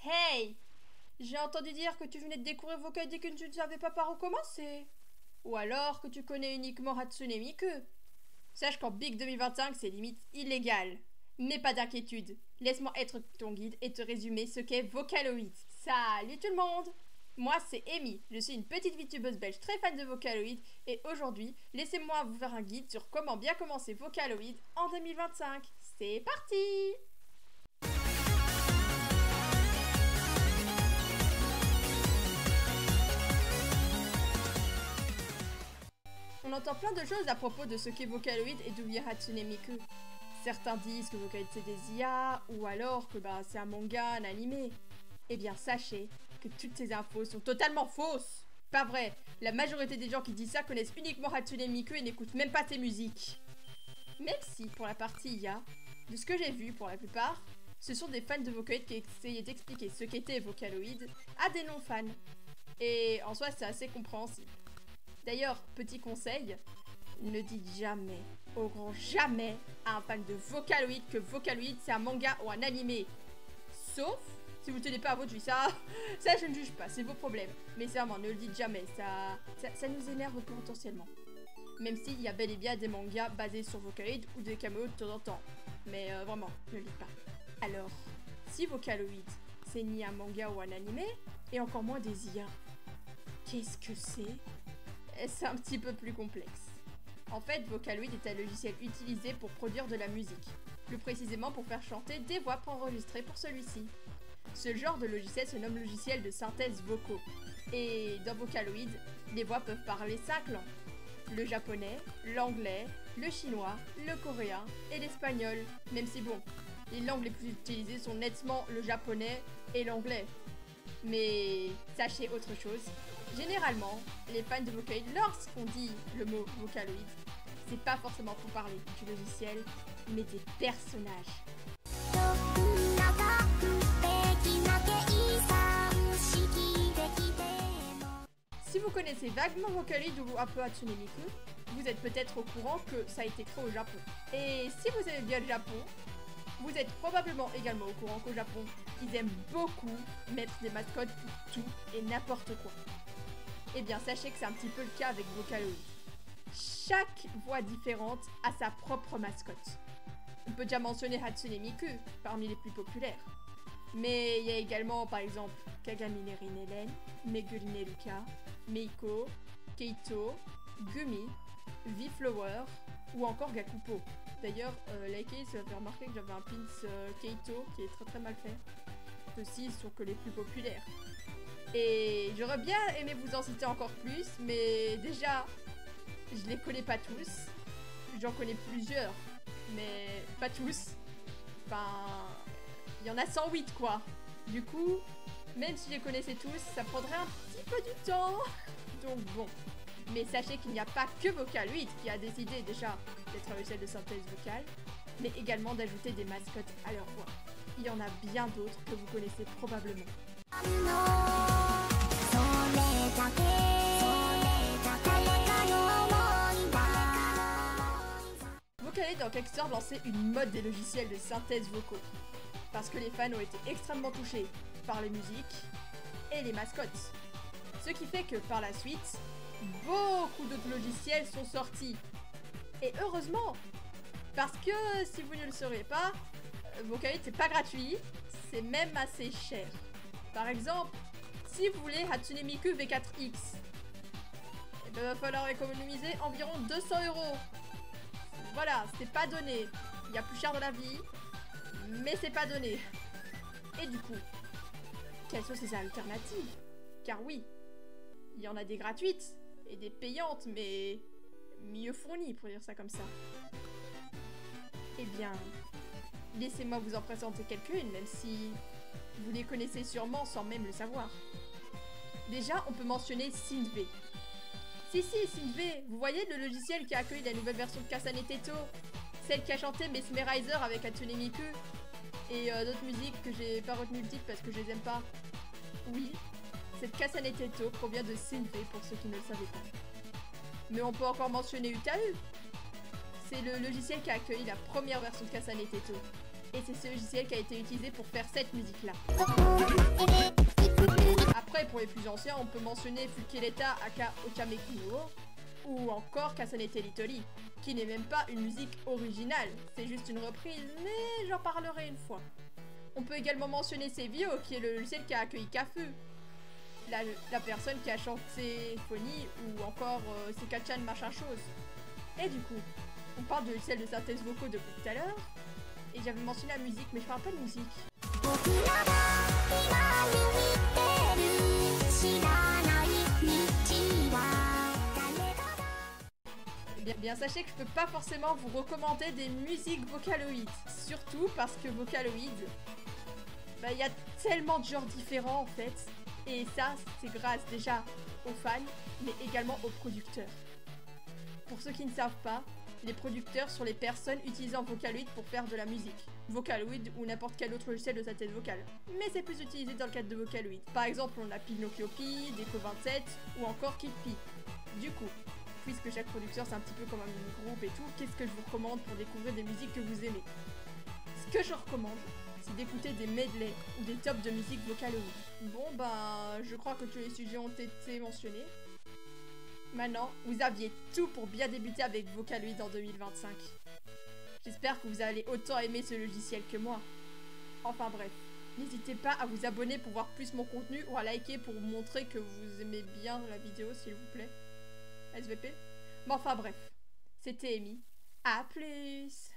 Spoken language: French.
Hey! J'ai entendu dire que tu venais de découvrir Vocaloid et que tu ne savais pas par où commencer. Ou alors que tu connais uniquement Hatsune Miku. Sache qu'en Big 2025, c'est limite illégal. Mais pas d'inquiétude. Laisse-moi être ton guide et te résumer ce qu'est Vocaloid. Salut tout le monde! Moi, c'est Amy. Je suis une petite VTubeuse belge très fan de Vocaloid. Et aujourd'hui, laissez-moi vous faire un guide sur comment bien commencer Vocaloid en 2025. C'est parti! On entend plein de choses à propos de ce qu'est Vocaloid et d'où vient Hatsune Miku. Certains disent que Vocaloid c'est des IA, ou alors que c'est un manga, un animé. Eh bien sachez que toutes ces infos sont totalement fausses. Pas vrai, la majorité des gens qui disent ça connaissent uniquement Hatsune Miku et n'écoutent même pas ses musiques. Même si, pour la partie IA, de ce que j'ai vu pour la plupart, ce sont des fans de Vocaloid qui essayaient d'expliquer ce qu'était Vocaloid à des non-fans. Et en soi c'est assez compréhensible. D'ailleurs, petit conseil, ne dites jamais, au grand jamais, à un fan de Vocaloid que Vocaloid c'est un manga ou un animé. Sauf si vous tenez pas à votre vie, ça je ne juge pas, c'est vos problèmes. Mais sérieusement, ne le dites jamais, ça nous énerve potentiellement. Même s'il y a bel et bien des mangas basés sur Vocaloid ou des caméos de temps en temps. Mais vraiment, ne le dites pas. Alors, si Vocaloid c'est ni un manga ou un animé, et encore moins des IA, qu'est-ce que c'est? C'est un petit peu plus complexe. En fait, Vocaloid est un logiciel utilisé pour produire de la musique, plus précisément pour faire chanter des voix préenregistrées pour celui-ci. Ce genre de logiciel se nomme logiciel de synthèse vocaux. Et dans Vocaloid, les voix peuvent parler 5 langues. Le japonais, l'anglais, le chinois, le coréen et l'espagnol. Même si bon, les langues les plus utilisées sont nettement le japonais et l'anglais. Mais sachez autre chose, généralement, les fans de Vocaloid, lorsqu'on dit le mot Vocaloid, c'est pas forcément pour parler du logiciel, mais des personnages. Si vous connaissez vaguement Vocaloid ou un peu Hatsune Miku, vous êtes peut-être au courant que ça a été créé au Japon. Et si vous aimez bien le Japon, vous êtes probablement également au courant qu'au Japon, ils aiment beaucoup mettre des mascottes pour tout et n'importe quoi. Eh bien, sachez que c'est un petit peu le cas avec Vocaloid. Chaque voix différente a sa propre mascotte. On peut déjà mentionner Hatsune Miku, parmi les plus populaires. Mais il y a également, par exemple, Kagamine Rinelen, Megurine Luka, Meiko, Keito, Gumi, V-Flower ou encore Gakupo. D'ailleurs, Laike, ça fait remarquer que j'avais un pins Keito qui est très très mal fait. Ceux-ci sont que les plus populaires. Et j'aurais bien aimé vous en citer encore plus, mais déjà, je les connais pas tous. J'en connais plusieurs, mais pas tous. Enfin, il y en a 108 quoi. Du coup, même si je les connaissais tous, ça prendrait un petit peu du temps. Donc bon. Mais sachez qu'il n'y a pas que Vocaloid qui a décidé déjà d'être un logiciel de synthèse vocale, mais également d'ajouter des mascottes à leur voix. Il y en a bien d'autres que vous connaissez probablement. Vocaloid a en quelque sorte lancé une mode des logiciels de synthèse vocaux, parce que les fans ont été extrêmement touchés par les musiques et les mascottes. Ce qui fait que par la suite, beaucoup d'autres logiciels sont sortis. Et heureusement, parce que si vous ne le saurez pas, Vocaloid c'est pas gratuit, c'est même assez cher. Par exemple, si vous voulez Hatsune Miku V4X, il va falloir économiser environ 200 €. Voilà, c'est pas donné. Il y a plus cher dans la vie, mais c'est pas donné. Et du coup, quelles sont ces alternatives? Car oui, il y en a des gratuites et des payantes, mais mieux fournies, pour dire ça comme ça. Eh bien, laissez-moi vous en présenter quelques-unes, même si vous les connaissez sûrement sans même le savoir. Déjà, on peut mentionner Synthve. Si, Synthve, vous voyez le logiciel qui a accueilli la nouvelle version de Kasane Teto, celle qui a chanté Mesmerizer avec Hatsune Miku, et d'autres musiques que j'ai pas retenu le titre parce que je les aime pas. Oui, cette Kasane Teto provient de Synthve pour ceux qui ne le savaient pas. Mais on peut encore mentionner Utau. C'est le logiciel qui a accueilli la première version de Kasane Teto. Et c'est ce logiciel qui a été utilisé pour faire cette musique-là. et pour les plus anciens, on peut mentionner Fukeleta aka Okamekuno, ou encore Kasane Teritori, qui n'est même pas une musique originale, c'est juste une reprise, mais j'en parlerai une fois. On peut également mentionner Seivio, qui est le logiciel qui a accueilli Kafu, la personne qui a chanté Phonie, ou encore Sekachan machin chose. Et du coup, on parle de logiciel de synthèse vocaux depuis tout à l'heure, et j'avais mentionné la musique, mais je parle pas de musique. Bien, sachez que je peux pas forcément vous recommander des musiques Vocaloid, surtout parce que Vocaloid, bah il y a tellement de genres différents en fait, et ça c'est grâce déjà aux fans, mais également aux producteurs. Pour ceux qui ne savent pas, les producteurs sont les personnes utilisant Vocaloid pour faire de la musique. Vocaloid ou n'importe quel autre logiciel de synthèse vocale. Mais c'est plus utilisé dans le cadre de Vocaloid. Par exemple, on a Pinocchio-Pi, Deco 27 ou encore Kid-Pi. Du coup, puisque chaque producteur c'est un petit peu comme un mini-groupe et tout, qu'est-ce que je vous recommande pour découvrir des musiques que vous aimez? Ce que je recommande, c'est d'écouter des medleys ou des tops de musique Vocaloid. Bon bah, je crois que tous les sujets ont été mentionnés. Maintenant, vous aviez tout pour bien débuter avec Vocaloid en 2025. J'espère que vous allez autant aimer ce logiciel que moi. Enfin bref, n'hésitez pas à vous abonner pour voir plus mon contenu ou à liker pour montrer que vous aimez bien la vidéo s'il vous plaît. SVP. Mais enfin bref, c'était Amy. À plus.